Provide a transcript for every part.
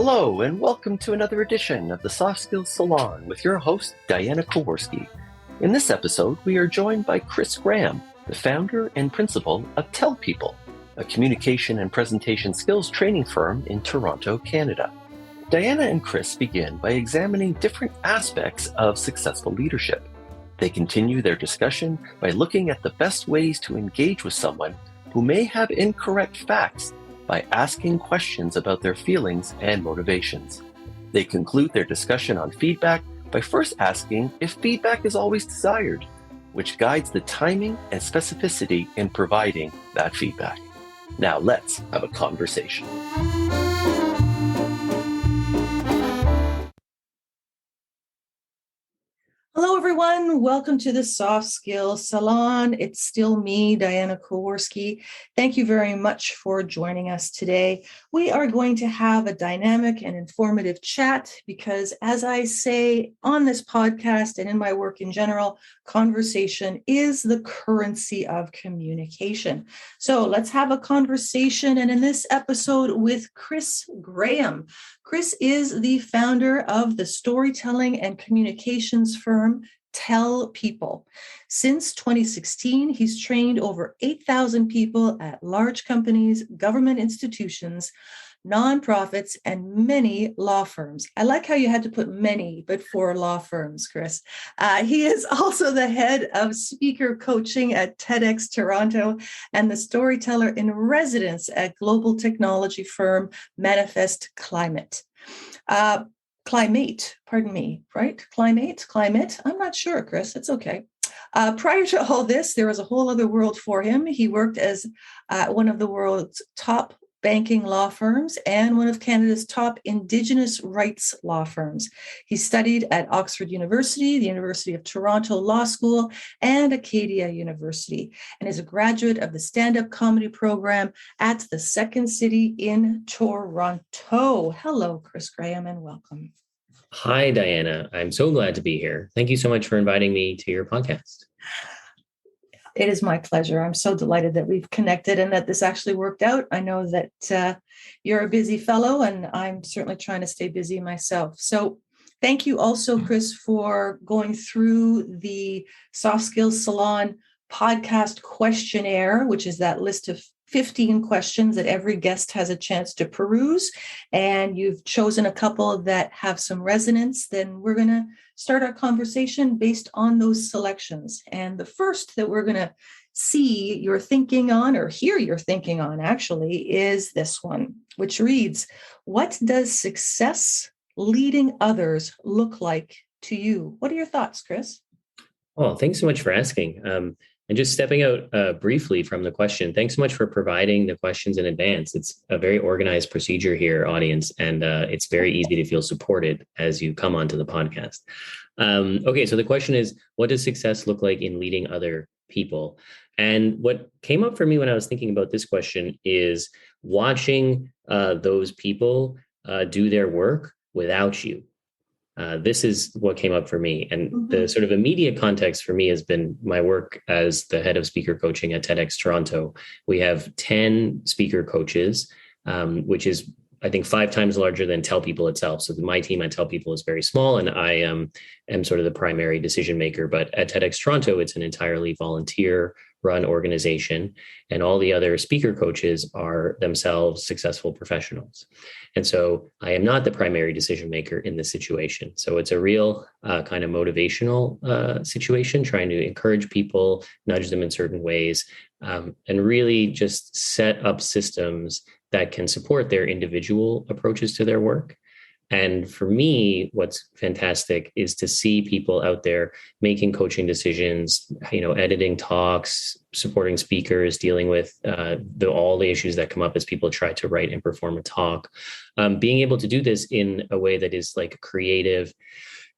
Hello, and welcome to another edition of the Soft Skills Salon with your host, Diana Kowarski. In this episode, we are joined by Chris Graham, the founder and principal of Tell People, a communication and presentation skills training firm in Toronto, Canada. Diana and Chris begin by examining different aspects of successful leadership. They continue their discussion by looking at the best ways to engage with someone who may have incorrect facts by asking questions about their feelings and motivations. They conclude their discussion on feedback by first asking if feedback is always desired, which guides the timing and specificity in providing that feedback. Now let's have a conversation. Hello, everyone. Welcome to the Soft Skills Salon. It's still me, Diana Kowarski. Thank you very much for joining us today. We are going to have a dynamic and informative chat because, as I say on this podcast and in my work in general, conversation is the currency of communication. So let's have a conversation. And in this episode with Chris Graham. Chris is the founder of the storytelling and communications firm Tell People. Since 2016, he's trained over 8,000 people at large companies, government institutions, nonprofits, and many law firms. I like how you had to put many, but for law firms, Chris. He is also the head of speaker coaching at TEDx Toronto and the storyteller in residence at global technology firm Manifest Climate. Climate. I'm not sure, Chris. It's okay. Prior to all this, there was a whole other world for him. He worked as one of the world's top banking law firms and one of Canada's top Indigenous rights law firms. He studied at Oxford University, the University of Toronto Law School, and Acadia University, and is a graduate of the stand-up comedy program at the Second City in Toronto. Hello, Chris Graham, and welcome. Hi, Diana. I'm so glad to be here. Thank you so much for inviting me to your podcast. It is my pleasure. I'm so delighted that we've connected and that this actually worked out. I know that you're a busy fellow, and I'm certainly trying to stay busy myself. So thank you also, Chris, for going through the Soft Skills Salon podcast questionnaire, which is that list of 15 questions that every guest has a chance to peruse. And you've chosen a couple that have some resonance. Then we're going to start our conversation based on those selections. And the first that we're going to see your thinking on, or hear your thinking on actually, is this one, which reads, what does success leading others look like to you? What are your thoughts, Chris? Oh, thanks so much for asking. And just stepping out briefly from the question, thanks so much for providing the questions in advance. It's a very organized procedure here, audience, and it's very easy to feel supported as you come onto the podcast. Okay, so the question is, what does success look like in leading other people? And what came up for me when I was thinking about this question is watching those people do their work without you. This is what came up for me. And the sort of immediate context for me has been my work as the head of speaker coaching at TEDx Toronto. We have 10 speaker coaches, which is, I think, 5 times larger than Tell People itself. So my team at Tell People is very small, and I am sort of the primary decision maker. But at TEDx Toronto, it's an entirely volunteer-run organization, and all the other speaker coaches are themselves successful professionals. And so I am not the primary decision maker in this situation. So it's a real kind of motivational situation, trying to encourage people, nudge them in certain ways, and really just set up systems that can support their individual approaches to their work. And for me, what's fantastic is to see people out there making coaching decisions, editing talks, supporting speakers, dealing with all the issues that come up as people try to write and perform a talk. Being able to do this in a way that is like creative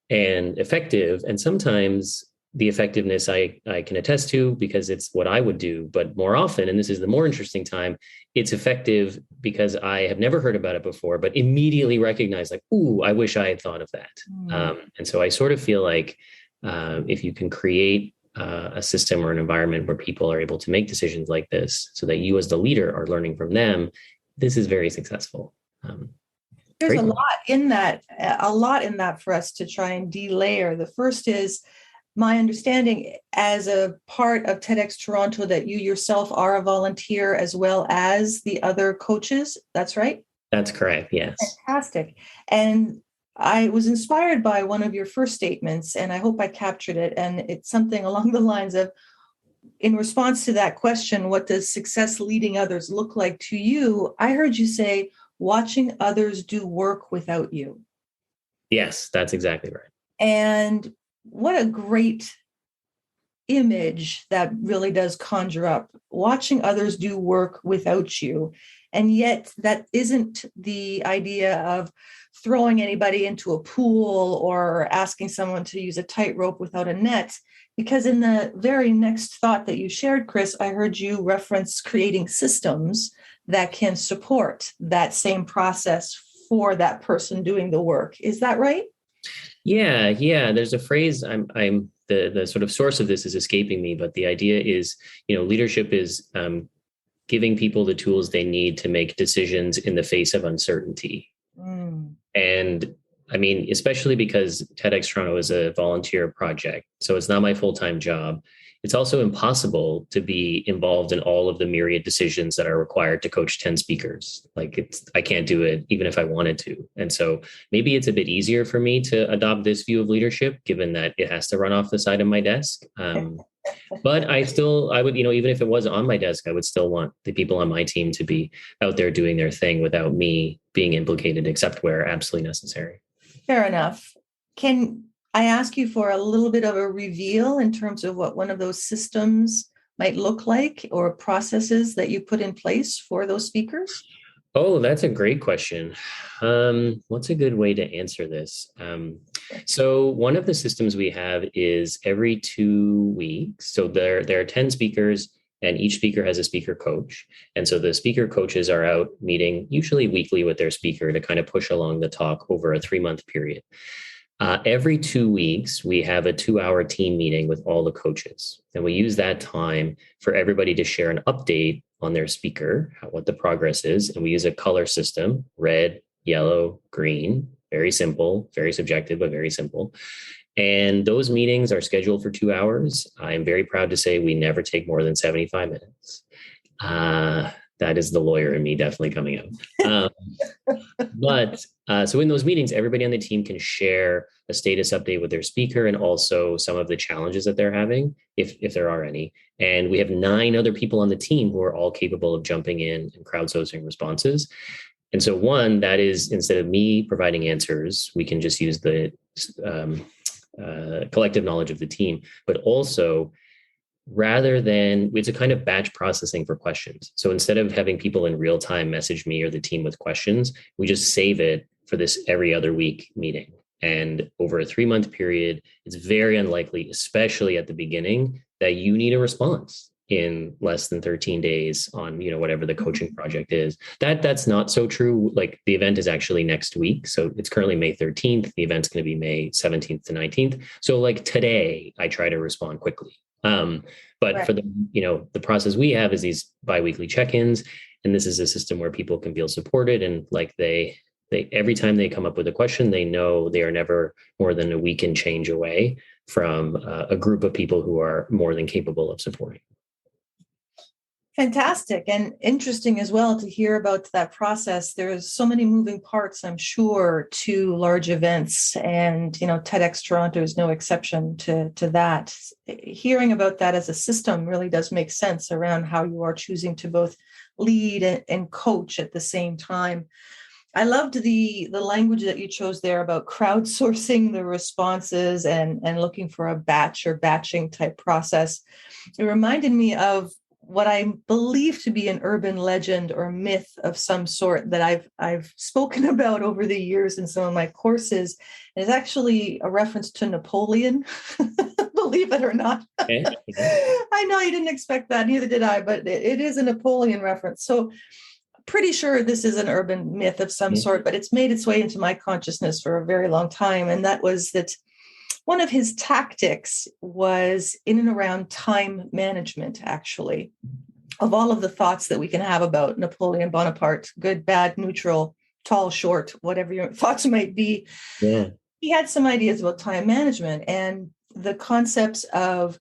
and effective. And sometimes the effectiveness I can attest to because it's what I would do, but more often, and this is the more interesting time, it's effective because I have never heard about it before, but immediately recognize like, ooh, I wish I had thought of that. And so I sort of feel like if you can create a system or an environment where people are able to make decisions like this so that you as the leader are learning from them, this is very successful. There's Great. a lot in that for us to try and delayer. The first is my understanding as a part of TEDx Toronto that you yourself are a volunteer as well as the other coaches. That's right? That's correct. Yes. Fantastic. And I was inspired by one of your first statements, and I hope I captured it. And it's something along the lines of, in response to that question, what does success leading others look like to you? I heard you say, watching others do work without you. Yes, that's exactly right. And what a great image that really does conjure up, watching others do work without you. And yet that isn't the idea of throwing anybody into a pool or asking someone to use a tightrope without a net. Because in the very next thought that you shared, Chris, I heard you reference creating systems that can support that same process for that person doing the work. Is that right? Yeah. There's a phrase. I'm the sort of source of this is escaping me, but the idea is, leadership is giving people the tools they need to make decisions in the face of uncertainty. And I mean, especially because TEDx Toronto is a volunteer project, so it's not my full-time job. It's also impossible to be involved in all of the myriad decisions that are required to coach 10 speakers. I can't do it even if I wanted to. And so maybe it's a bit easier for me to adopt this view of leadership, given that it has to run off the side of my desk. But I would, even if it was on my desk, I would still want the people on my team to be out there doing their thing without me being implicated, except where absolutely necessary. Fair enough. Can I ask you for a little bit of a reveal in terms of what one of those systems might look like or processes that you put in place for those speakers? Oh, that's a great question. What's a good way to answer this? So one of the systems we have is every 2 weeks. So there are 10 speakers and each speaker has a speaker coach. And so the speaker coaches are out meeting usually weekly with their speaker to kind of push along the talk over a 3-month period. Every 2 weeks, we have a 2-hour team meeting with all the coaches. And we use that time for everybody to share an update on their speaker, what the progress is. And we use a color system, red, yellow, green, very simple, very subjective, but very simple. And those meetings are scheduled for 2 hours. I'm very proud to say we never take more than 75 minutes. That is the lawyer in me definitely coming out. So in those meetings, everybody on the team can share a status update with their speaker and also some of the challenges that they're having, if there are any. And we have 9 other people on the team who are all capable of jumping in and crowdsourcing responses. And so one, that is, instead of me providing answers, we can just use the collective knowledge of the team, but also rather than, it's a kind of batch processing for questions. So instead of having people in real time message me or the team with questions, we just save it for this every other week meeting. And over a 3-month period, it's very unlikely, especially at the beginning, that you need a response in less than 13 days on, whatever the coaching project is. That's not so true. Like the event is actually next week. So it's currently May 13th. The event's going to be May 17th to 19th. So like today, I try to respond quickly. But right. For the process we have is these biweekly check-ins, and this is a system where people can feel supported, and like they every time they come up with a question, they know they are never more than a week and change away from a group of people who are more than capable of supporting. Fantastic and interesting as well to hear about that process. There's so many moving parts, I'm sure, to large events, and TEDx Toronto is no exception to that. Hearing about that as a system really does make sense around how you are choosing to both lead and coach at the same time. I loved the language that you chose there about crowdsourcing the responses and looking for a batch or batching type process. It reminded me of what I believe to be an urban legend or myth of some sort that I've spoken about over the years in some of my courses. It's actually a reference to Napoleon, believe it or not. Okay. I know you didn't expect that, neither did I, but it is a Napoleon reference. So pretty sure this is an urban myth of some sort, but it's made its way into my consciousness for a very long time. And that was that one of his tactics was in and around time management, actually. Of all of the thoughts that we can have about Napoleon Bonaparte, good, bad, neutral, tall, short, whatever your thoughts might be. Yeah. He had some ideas about time management and the concepts of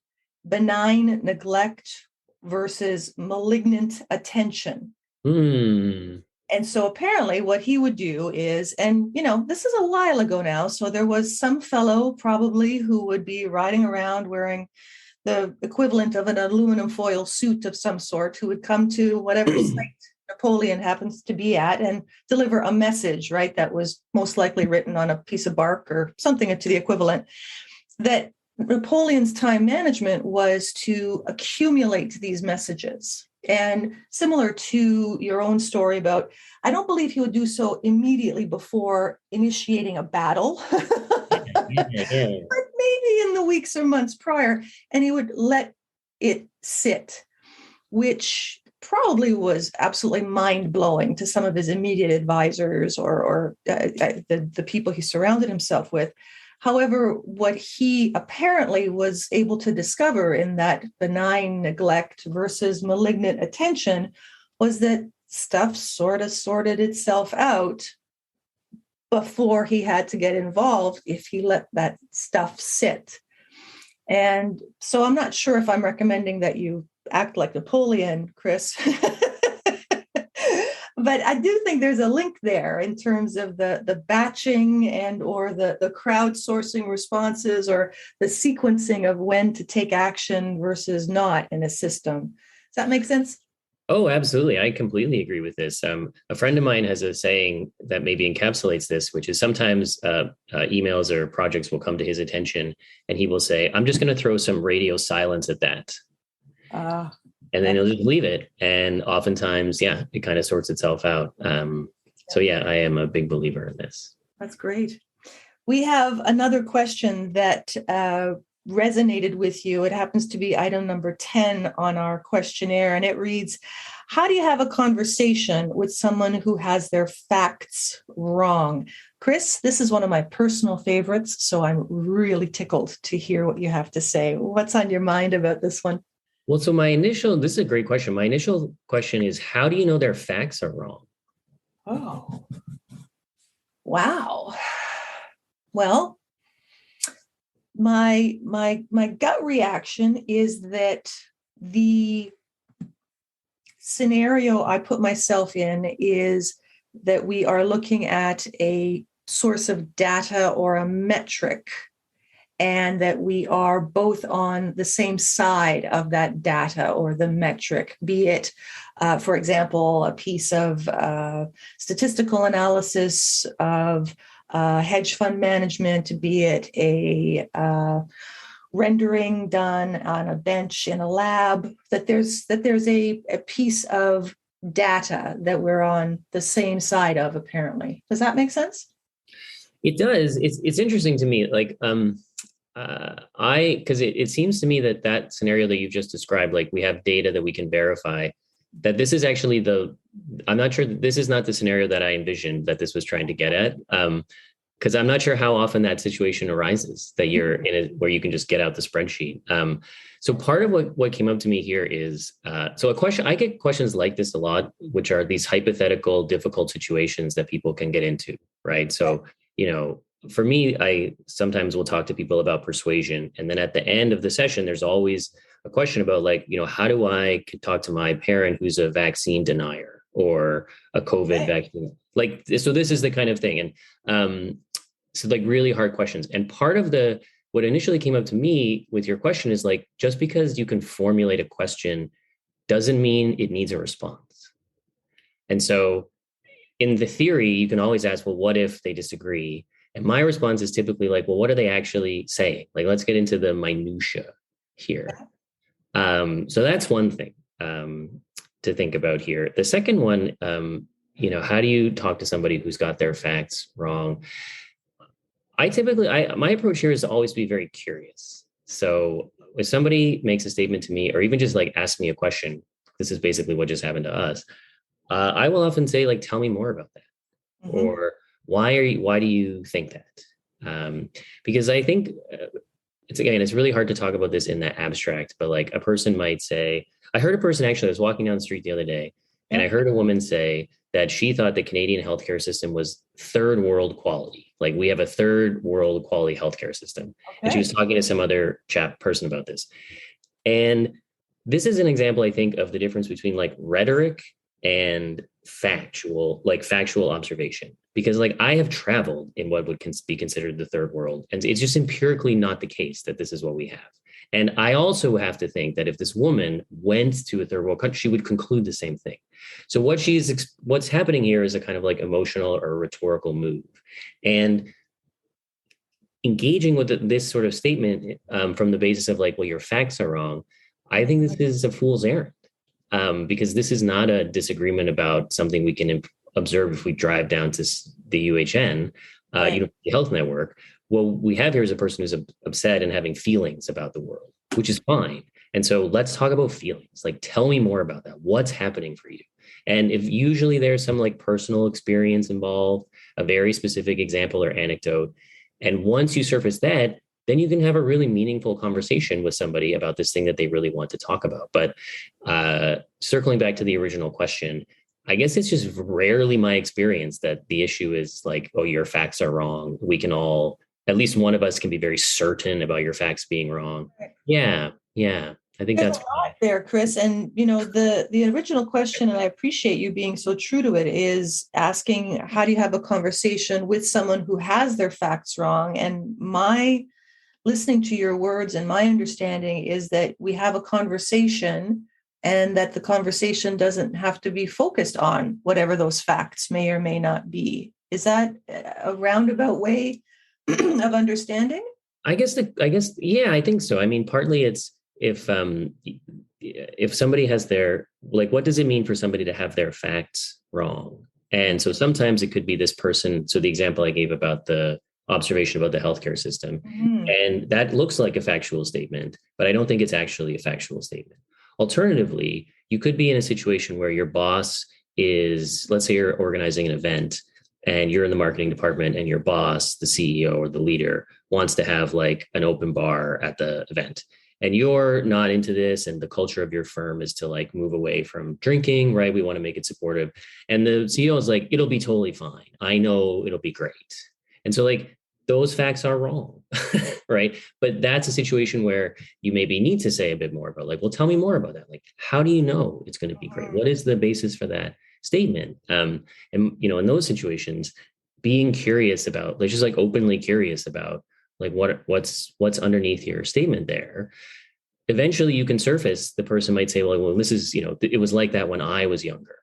benign neglect versus malignant attention. Hmm. And so apparently what he would do is, and this is a while ago now, so there was some fellow probably who would be riding around wearing the equivalent of an aluminum foil suit of some sort, who would come to whatever site Napoleon happens to be at and deliver a message, right? That was most likely written on a piece of bark or something to the equivalent. That Napoleon's time management was to accumulate these messages. And similar to your own story about, I don't believe he would do so immediately before initiating a battle, Yeah. but maybe in the weeks or months prior, and he would let it sit, which probably was absolutely mind-blowing to some of his immediate advisors or the people he surrounded himself with. However, what he apparently was able to discover in that benign neglect versus malignant attention was that stuff sort of sorted itself out before he had to get involved if he let that stuff sit. And so I'm not sure if I'm recommending that you act like Napoleon, Chris. But I do think there's a link there in terms of the batching and or the crowdsourcing responses or the sequencing of when to take action versus not in a system. Does that make sense? Oh, absolutely. I completely agree with this. A friend of mine has a saying that maybe encapsulates this, which is sometimes emails or projects will come to his attention and he will say, I'm just going to throw some radio silence at that. And then he'll just leave it. And oftentimes, it kind of sorts itself out. So I am a big believer in this. That's great. We have another question that resonated with you. It happens to be item number 10 on our questionnaire. And it reads, how do you have a conversation with someone who has their facts wrong? Chris, this is one of my personal favorites. So I'm really tickled to hear what you have to say. What's on your mind about this one? Well, so this is a great question. My initial question is, how do you know their facts are wrong? Oh, wow. Well, my gut reaction is that the scenario I put myself in is that we are looking at a source of data or a metric, and that we are both on the same side of that data or the metric, be it, for example, a piece of statistical analysis of hedge fund management, be it a rendering done on a bench in a lab, that there's a piece of data that we're on the same side of, apparently. Does that make sense? It does. It's interesting to me. Like, because it seems to me that scenario that you've just described, like we have data that we can verify, that this is actually I'm not sure that this is not the scenario that I envisioned that this was trying to get at. Because I'm not sure how often that situation arises that you're in it where you can just get out the spreadsheet. So part of what came up to me here is, so a question, I get questions like this a lot, which are these hypothetical, difficult situations that people can get into, right? So, for me, I sometimes will talk to people about persuasion. And then at the end of the session, there's always a question about how do I talk to my parent who's a vaccine denier or a COVID vaccine? So this is the kind of thing. And so really hard questions. And part of what initially came up to me with your question is just because you can formulate a question doesn't mean it needs a response. And so in the theory, you can always ask, well, what if they disagree? And my response is typically well, what are they actually saying? Let's get into the minutia here. So that's one thing to think about here. The second one, how do you talk to somebody who's got their facts wrong? My approach here is to always be very curious. So if somebody makes a statement to me, or even just asks me a question, this is basically what just happened to us. I will often say, tell me more about that. Mm-hmm. Or why do you think that? Because I think it's really hard to talk about this in that abstract, but a person might say, I heard a person actually, I was walking down the street the other day and I heard a woman say, that she thought the Canadian healthcare system was third world quality. Like we have a third world quality healthcare system. Okay. And she was talking to some other person about this. And this is an example, I think, of the difference between like rhetoric and factual observation. Because like I have traveled in what would be considered the third world. And it's just empirically not the case that this is what we have. And I also have to think that if this woman went to a third world country, she would conclude the same thing. So what's happening here is a kind of like emotional or rhetorical move. And engaging with this sort of statement from the basis of like, well, your facts are wrong, I think this is a fool's errand, because this is not a disagreement about something we can observe if we drive down to the UHN, University Health Network. What we have here is a person who's upset and having feelings about the world, which is fine. And so let's talk about feelings. Like, tell me more about that. What's happening for you? And if usually there's some like personal experience involved, a very specific example or anecdote, and once you surface that, then you can have a really meaningful conversation with somebody about this thing that they really want to talk about. But circling back to the original question, I guess it's just rarely my experience that the issue is like, oh, your facts are wrong. We can all, at least one of us can be very certain about your facts being wrong. Yeah. I think There's that's a lot there, Chris. And, the original question, and I appreciate you being so true to it, is asking, how do you have a conversation with someone who has their facts wrong? And my listening to your words and my understanding is that we have a conversation, and that the conversation doesn't have to be focused on whatever those facts may or may not be. Is that a roundabout way of understanding? I guess, yeah, I think so. I mean, partly it's if somebody has their, like, what does it mean for somebody to have their facts wrong? And so sometimes it could be this person. So the example I gave about the observation about the healthcare system, and that looks like a factual statement, but I don't think it's actually a factual statement. Alternatively, you could be in a situation where your boss is, let's say you're organizing an event and you're in the marketing department, and your boss, the CEO or the leader, wants to have like an open bar at the event. And you're not into this, and the culture of your firm is to like move away from drinking, right? We want to make it supportive. And the CEO is like, it'll be totally fine. I know it'll be great. And so like those facts are wrong, right? But that's a situation where you maybe need to say a bit more about like, well, tell me more about that. Like, how do you know it's going to be great? What is the basis for that statement? And, in those situations, being curious about, like, just like openly curious about like what's underneath your statement there. Eventually you can surface, the person might say, well, this is, it was like that when I was younger.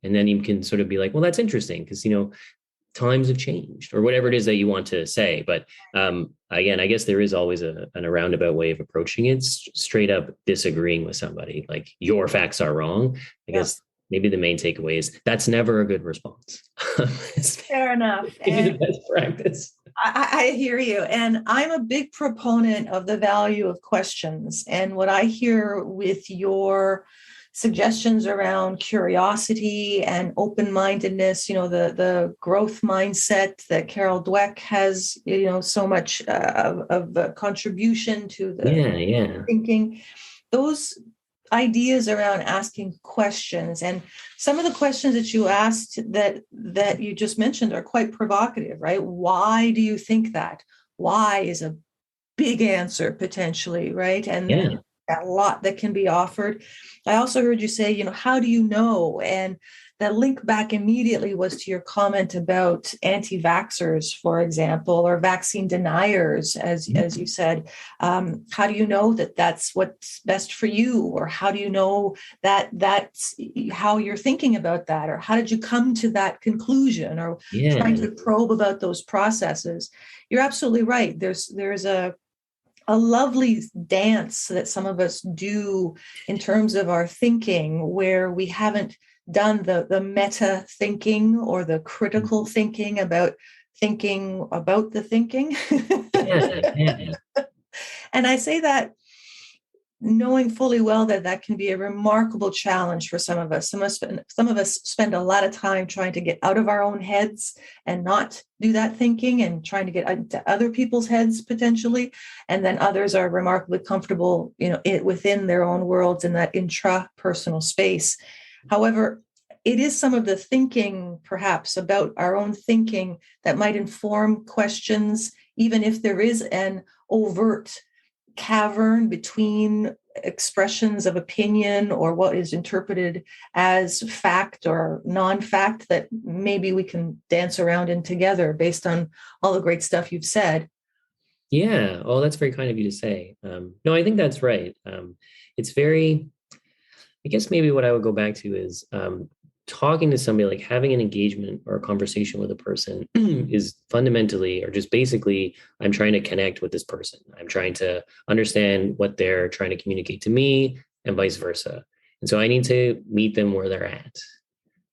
And then you can sort of be like, well, that's interesting because, times have changed, or whatever it is that you want to say. But again, I guess there is always a roundabout way of approaching it, straight up disagreeing with somebody, like your facts are wrong. I guess maybe the main takeaway is that's never a good response. Fair enough. Maybe the best practice. I hear you. And I'm a big proponent of the value of questions. And what I hear with your suggestions around curiosity and open-mindedness, the growth mindset that Carol Dweck has, so much of a contribution to the thinking, those ideas around asking questions. And some of the questions that you asked that you just mentioned are quite provocative, right? Why do you think that? Why is a big answer potentially, right? And a lot that can be offered. I also heard you say, how do you know? And that link back immediately was to your comment about anti-vaxxers, for example, or vaccine deniers, as you said. How do you know that that's what's best for you? Or how do you know that that's how you're thinking about that? Or how did you come to that conclusion? Or trying to probe about those processes? You're absolutely right. There's a lovely dance that some of us do in terms of our thinking, where we haven't done the meta thinking or the critical thinking about the thinking. And I say that knowing fully well that can be a remarkable challenge for some of us. Some of us spend a lot of time trying to get out of our own heads and not do that thinking, and trying to get into other people's heads potentially. And then others are remarkably comfortable, within their own worlds in that intrapersonal space. However, it is some of the thinking, perhaps, about our own thinking that might inform questions, even if there is an overt cavern between expressions of opinion or what is interpreted as fact or non-fact, that maybe we can dance around in together based on all the great stuff you've said. Yeah. Oh, that's very kind of you to say. No, I think that's right. It's very, I guess maybe what I would go back to is talking to somebody, like having an engagement or a conversation with a person is fundamentally, or just basically, I'm trying to connect with this person. I'm trying to understand what they're trying to communicate to me and vice versa. And so I need to meet them where they're at.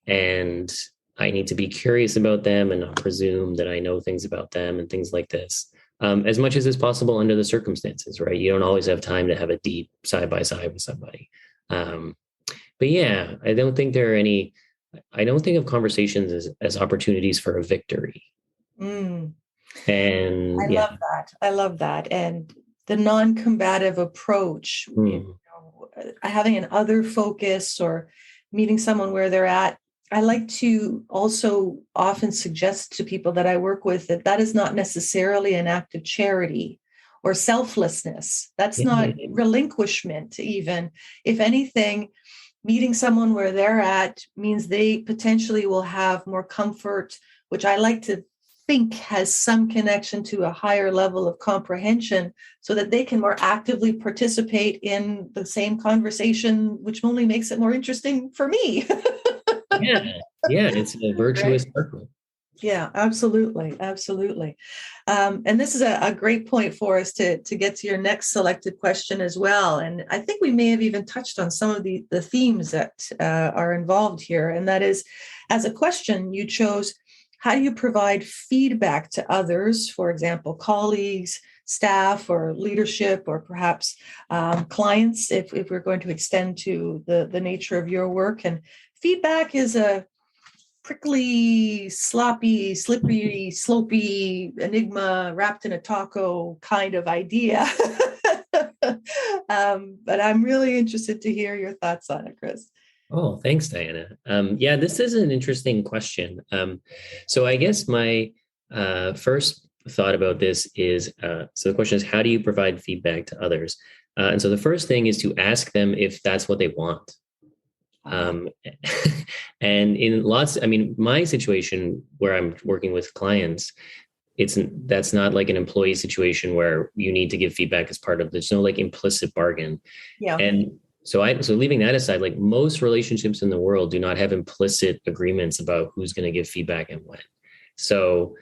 And I need to be curious about them and not presume that I know things about them and things like this. As much as is possible under the circumstances, right? You don't always have time to have a deep side by side with somebody. But yeah, I don't think of conversations as opportunities for a victory. Mm. And I love that. And the non-combative approach, having an other focus or meeting someone where they're at. I like to also often suggest to people that I work with that is not necessarily an act of charity or selflessness. That's not relinquishment, even. If anything, meeting someone where they're at means they potentially will have more comfort, which I like to think has some connection to a higher level of comprehension, so that they can more actively participate in the same conversation, which only makes it more interesting for me. Yeah, it's a virtuous circle. Yeah, absolutely. And this is a great point for us to get to your next selected question as well. And I think we may have even touched on some of the themes that are involved here. And that is, as a question, you chose, how do you provide feedback to others, for example, colleagues, staff, or leadership, or perhaps clients, if we're going to extend to the nature of your work. And feedback is a prickly, sloppy, slippery, slopey enigma wrapped in a taco kind of idea. But I'm really interested to hear your thoughts on it, Chris. Oh, thanks, Diana. Yeah, this is an interesting question. So I guess my first thought about this is, so the question is, how do you provide feedback to others? And so the first thing is to ask them if that's what they want. And in my situation where I'm working with clients, that's not like an employee situation where you need to give feedback as part of, there's no like implicit bargain. Yeah. And so leaving that aside, like most relationships in the world do not have implicit agreements about who's going to give feedback and when. So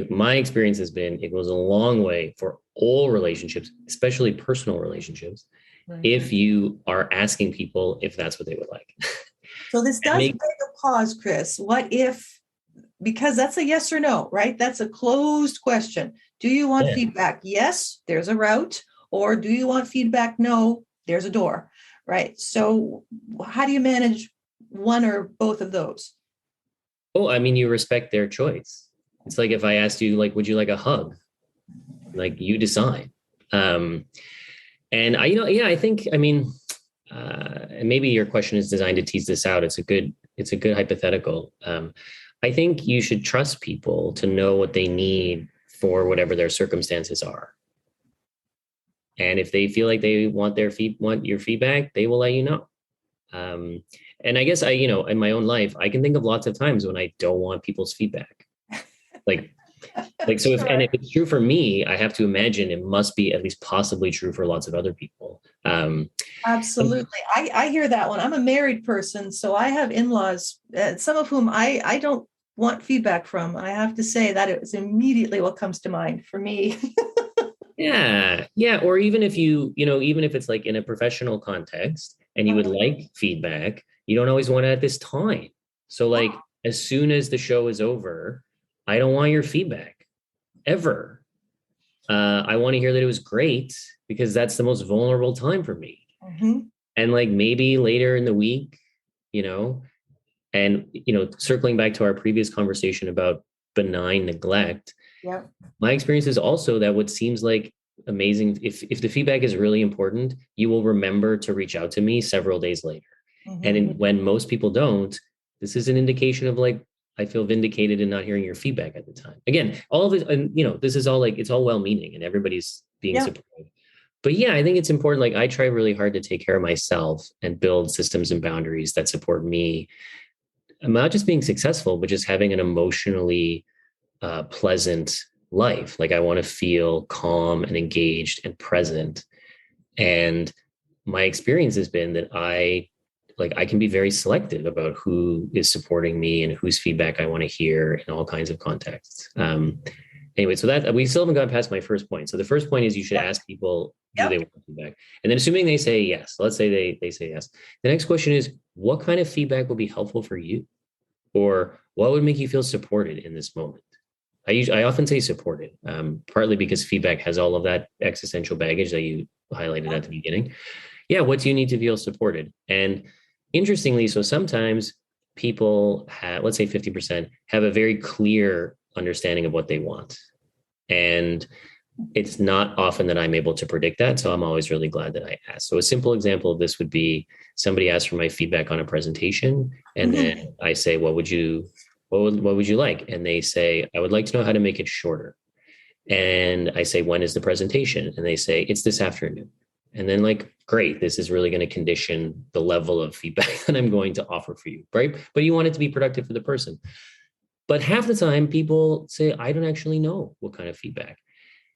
my experience has been, it goes a long way for all relationships, especially personal relationships, right, if you are asking people if that's what they would like. So this does take a pause, Chris. What if, because that's a yes or no, right? That's a closed question. Do you want feedback? Yes, there's a route. Or do you want feedback? No, there's a door, right? So how do you manage one or both of those? Oh, I mean, you respect their choice. It's like if I asked you, like, would you like a hug? Like, you decide. And I think, and maybe your question is designed to tease this out. It's a good hypothetical. I think you should trust people to know what they need for whatever their circumstances are. And if they feel like they want your feedback, they will let you know. And I guess in my own life, I can think of lots of times when I don't want people's feedback. So if it's true for me, I have to imagine it must be at least possibly true for lots of other people. Absolutely. I hear that one. I'm a married person, so I have in-laws, some of whom I don't want feedback from. I have to say that it was immediately what comes to mind for me. Yeah. Or even if even if it's like in a professional context and you would like feedback, you don't always want it at this time. So like as soon as the show is over, I don't want your feedback ever. I want to hear that it was great because that's the most vulnerable time for me. Mm-hmm. And like maybe later in the week, circling back to our previous conversation about benign neglect. Yeah. My experience is also that what seems like amazing, if the feedback is really important, you will remember to reach out to me several days later. Mm-hmm. And when most people don't, this is an indication of like, I feel vindicated in not hearing your feedback at the time. Again, all of it, and this is all like, it's all well-meaning and everybody's being supportive. But yeah, I think it's important. Like I try really hard to take care of myself and build systems and boundaries that support me. I'm not just being successful, but just having an emotionally pleasant life. Like I want to feel calm and engaged and present. And my experience has been that I can be very selective about who is supporting me and whose feedback I want to hear in all kinds of contexts. Anyway, so that we still haven't gone past my first point. So the first point is you should ask people, do they want feedback? And then assuming they say yes, let's say they say yes. The next question is, what kind of feedback will be helpful for you? Or what would make you feel supported in this moment? I often say supported, partly because feedback has all of that existential baggage that you highlighted at the beginning. Yeah, what do you need to feel supported? And interestingly, so sometimes people have, let's say 50%, have a very clear understanding of what they want. And it's not often that I'm able to predict that. So I'm always really glad that I asked. So a simple example of this would be somebody asks for my feedback on a presentation. And then I say, what would you like? And they say, I would like to know how to make it shorter. And I say, when is the presentation? And they say, it's this afternoon. And then like, great, this is really going to condition the level of feedback that I'm going to offer for you, right? But you want it to be productive for the person. But half the time people say, I don't actually know what kind of feedback.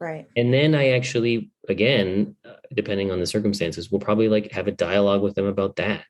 Right. And then I actually, again, depending on the circumstances, we'll probably like have a dialogue with them about that.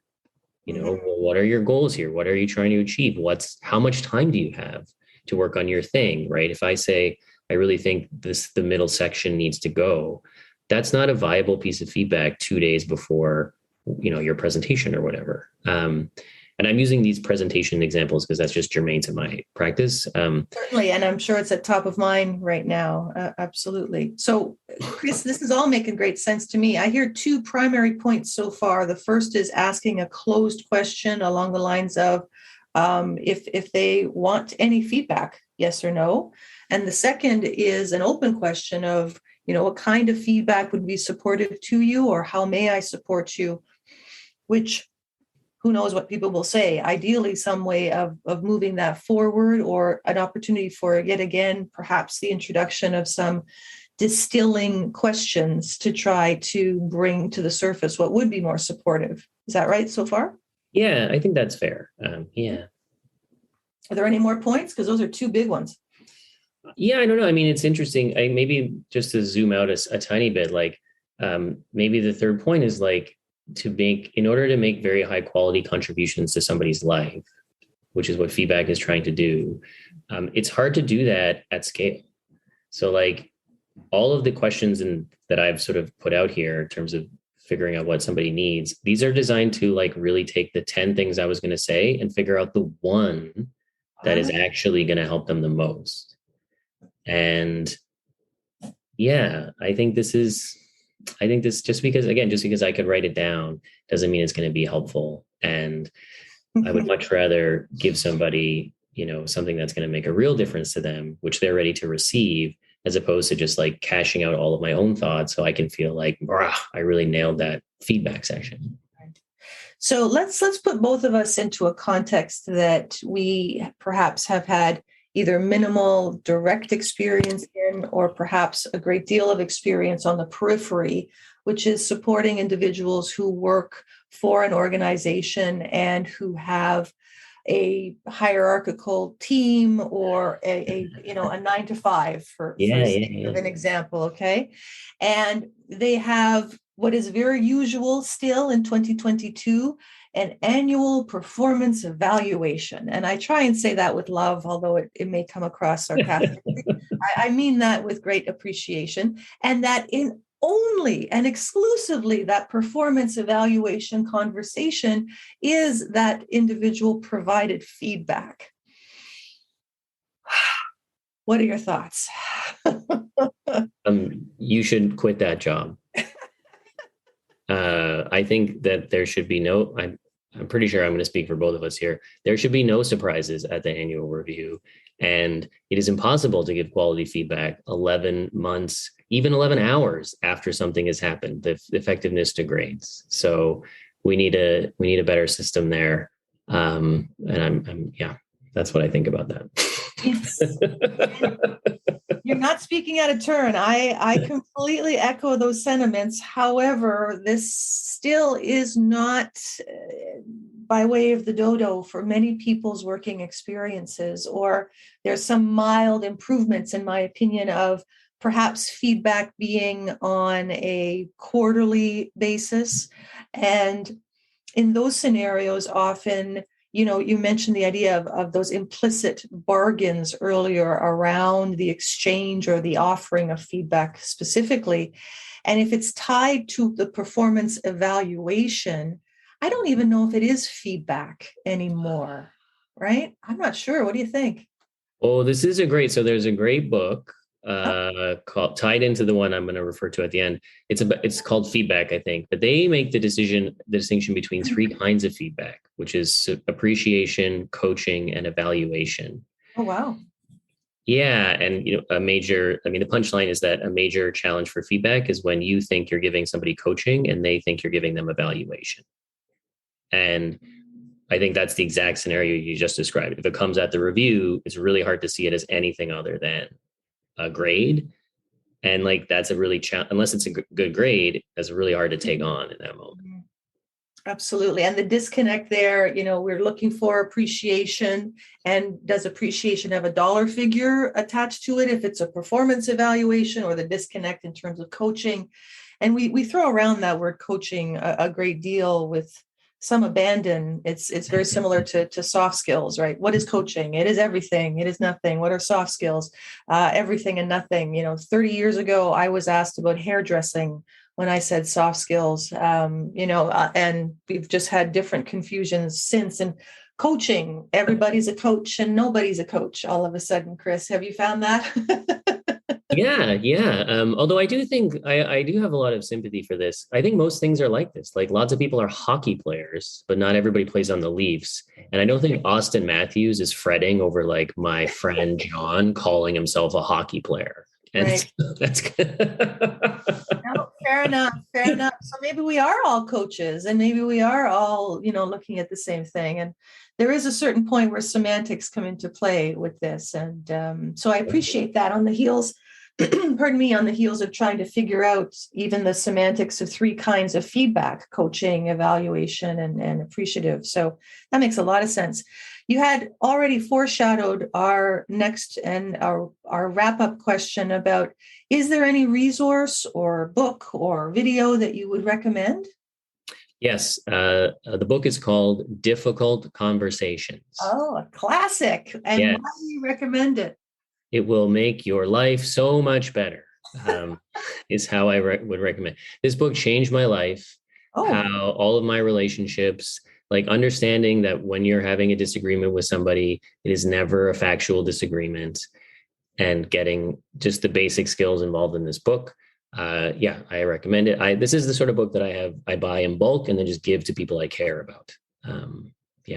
Well, what are your goals here? What are you trying to achieve? How much time do you have to work on your thing, right? If I say, I really think the middle section needs to go, that's not a viable piece of feedback 2 days before, your presentation or whatever. And I'm using these presentation examples because that's just germane to my practice. Certainly. And I'm sure it's at top of mind right now. Absolutely. So, Chris, this is all making great sense to me. I hear two primary points so far. The first is asking a closed question along the lines of if they want any feedback, yes or no. And the second is an open question of, what kind of feedback would be supportive to you, or how may I support you, which who knows what people will say. Ideally, some way of moving that forward, or an opportunity for, yet again, perhaps the introduction of some distilling questions to try to bring to the surface what would be more supportive. Is that right so far? Yeah, I think that's fair. Yeah. Are there any more points? Because those are two big ones. Yeah, I don't know. I mean, it's interesting. Maybe just to zoom out a tiny bit, like maybe the third point is like, in order to make very high quality contributions to somebody's life, which is what feedback is trying to do, it's hard to do that at scale. So like all of the questions that I've sort of put out here in terms of figuring out what somebody needs, these are designed to like really take the 10 things I was going to say and figure out the one that is actually going to help them the most. And yeah, I think this just because I could write it down doesn't mean it's going to be helpful. And I would much rather give somebody, something that's going to make a real difference to them, which they're ready to receive, as opposed to just like cashing out all of my own thoughts. So I can feel like, I really nailed that feedback session. So let's put both of us into a context that we perhaps have had either minimal direct experience in, or perhaps a great deal of experience on the periphery, which is supporting individuals who work for an organization and who have a hierarchical team, or a 9 to 5 for an example. Okay. And they have what is very usual still in 2022, an annual performance evaluation. And I try and say that with love, although it may come across sarcastically. I mean that with great appreciation. And that in only and exclusively that performance evaluation conversation is that individual provided feedback. What are your thoughts? You should quit that job. I think that there should be I'm pretty sure I'm going to speak for both of us here. There should be no surprises at the annual review. And it is impossible to give quality feedback 11 months, even 11 hours after something has happened. The effectiveness degrades. So we need a better system there. And I'm that's what I think about that. You're not speaking out of turn. I completely echo those sentiments. However, this still is not by way of the dodo for many people's working experiences, or there's some mild improvements, in my opinion, of perhaps feedback being on a quarterly basis. And in those scenarios, often, you mentioned the idea of those implicit bargains earlier around the exchange or the offering of feedback specifically. And if it's tied to the performance evaluation, I don't even know if it is feedback anymore, right? I'm not sure. What do you think? Oh, there's a great book called, tied into the one I'm going to refer to at the end. It's called Feedback, I think, but they make the distinction between three kinds of feedback, which is appreciation, coaching, and evaluation. Oh, wow. Yeah. And, the punchline is that a major challenge for feedback is when you think you're giving somebody coaching and they think you're giving them evaluation. And I think that's the exact scenario you just described. If it comes at the review, it's really hard to see it as anything other than a grade. And that's a really unless it's a good grade, that's really hard to take on in that moment. Absolutely. And the disconnect there, we're looking for appreciation. And does appreciation have a dollar figure attached to it if it's a performance evaluation, or the disconnect in terms of coaching? And we throw around that word coaching a great deal with some abandon. It's very similar to soft skills, right? What is coaching? It is everything. It is nothing. What are soft skills? Everything and nothing. 30 years ago, I was asked about hairdressing when I said soft skills, and we've just had different confusions since. And coaching, everybody's a coach and nobody's a coach all of a sudden. Chris, have you found that? Yeah. Although I do think I do have a lot of sympathy for this. I think most things are like this. Lots of people are hockey players, but not everybody plays on the Leafs. And I don't think Austin Matthews is fretting over my friend John calling himself a hockey player. And right. So that's No, fair enough. So maybe we are all coaches, and maybe we are all, looking at the same thing. And there is a certain point where semantics come into play with this. And so I appreciate that on the heels on the heels of trying to figure out even the semantics of three kinds of feedback: coaching, evaluation, and appreciative. So that makes a lot of sense. You had already foreshadowed our next and our wrap-up question about, is there any resource or book or video that you would recommend? Yes. The book is called Difficult Conversations. Oh, a classic. And yes. Why do you recommend it? It will make your life so much better, is how I would recommend. This book changed my life, how all of my relationships, understanding that when you're having a disagreement with somebody, it is never a factual disagreement, and getting just the basic skills involved in this book. I recommend it. This is the sort of book that I buy in bulk and then just give to people I care about.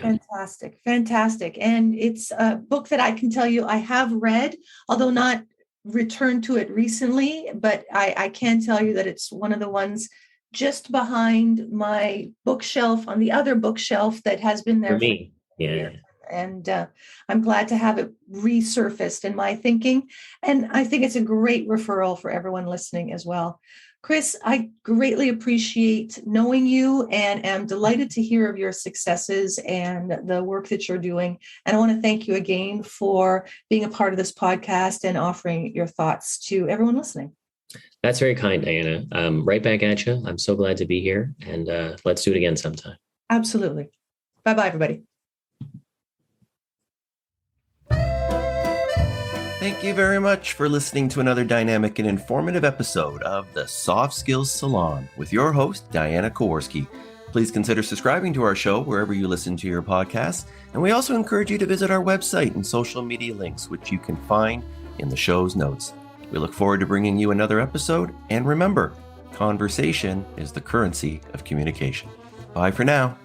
Fantastic. And it's a book that I can tell you I have read, although not returned to it recently, but I can tell you that it's one of the ones just behind my bookshelf on the other bookshelf that has been there for me. Years. And I'm glad to have it resurfaced in my thinking. And I think it's a great referral for everyone listening as well. Chris, I greatly appreciate knowing you and am delighted to hear of your successes and the work that you're doing. And I want to thank you again for being a part of this podcast and offering your thoughts to everyone listening. That's very kind, Diana. Right back at you. I'm so glad to be here, and let's do it again sometime. Absolutely. Bye-bye, everybody. Thank you very much for listening to another dynamic and informative episode of the Soft Skills Salon with your host, Diana Kowarski. Please consider subscribing to our show wherever you listen to your podcasts. And we also encourage you to visit our website and social media links, which you can find in the show's notes. We look forward to bringing you another episode. And remember, conversation is the currency of communication. Bye for now.